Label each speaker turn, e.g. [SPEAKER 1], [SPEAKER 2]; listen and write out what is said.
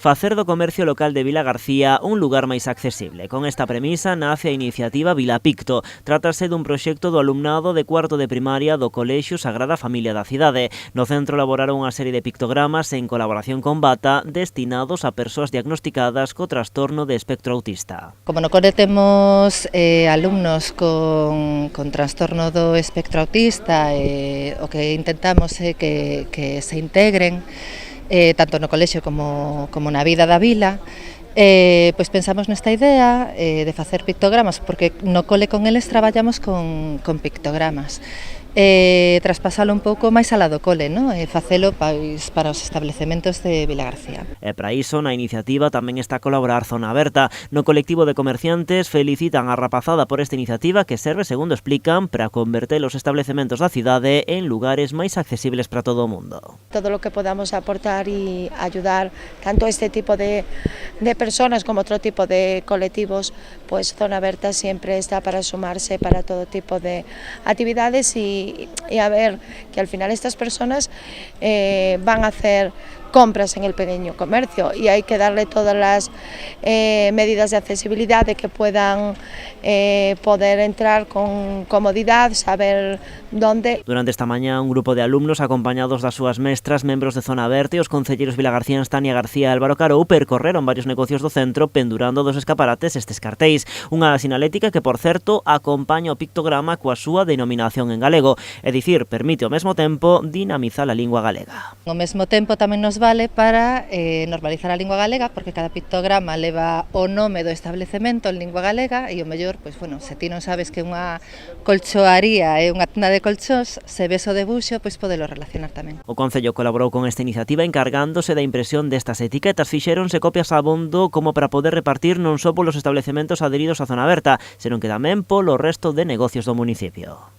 [SPEAKER 1] facer do comercio local de Vilagarcía un lugar máis accesible. Con esta premisa nace a iniciativa Vilapicto. Trátase dun proxecto do alumnado de cuarto de primaria do Colexio Sagrada Familia da cidade. No centro elaboraron unha serie de pictogramas en colaboración con Bata destinados a persoas diagnosticadas co trastorno de espectro autista.
[SPEAKER 2] Como no cole temos alumnos con trastorno do espectro autista, o que intentamos é que se integren tanto no colexio como na vida da vila. Pois pensamos nesta idea de facer pictogramas, porque no cole con eles traballamos con pictogramas. Traspasalo un pouco máis alá do cole, non? Facelo pois, para os establecementos de Vilagarcía.
[SPEAKER 1] E para iso, na iniciativa tamén está a colaborar Zona Aberta. No colectivo de comerciantes felicitan a rapazada por esta iniciativa que serve, segundo explican, para converter os establecementos da cidade en lugares máis accesibles para todo o mundo.
[SPEAKER 3] Todo lo que podamos aportar y ayudar tanto a este tipo de personas como otro tipo de colectivos, pues Zona Aberta siempre está para sumarse para todo tipo de actividades y a ver que al final estas personas van a hacer compras en el pequeño comercio y hay que darle todas las medidas de accesibilidad de que puedan poder entrar con comodidad, saber dónde.
[SPEAKER 1] Durante esta mañá, un grupo de alumnos acompañados das súas mestras, membros de Zona Aberta e os concelleiros vilagarciáns Tania García e Álvaro Carou percorreron varios negocios do centro pendurando dos escaparates estes cartéis. Unha sinalética que, por certo, acompaña o pictograma coa súa denominación en galego, é dicir, permite ao mesmo tempo dinamizar a lingua galega.
[SPEAKER 2] Ao mesmo tempo tamén nos vale para normalizar a lingua galega, porque cada pictograma leva o nome do establecemento en lingua galega e o mellor, pois, bueno, se ti non sabes que unha colchoaría é unha tenda de colchós, se ves o debuxo, pois podelo relacionar tamén.
[SPEAKER 1] O Concello colaborou con esta iniciativa encargándose da impresión destas etiquetas. Fixéronse copias abondo como para poder repartir non só polos establecementos adheridos á Zona Aberta, senón que tamén polo resto de negocios do municipio.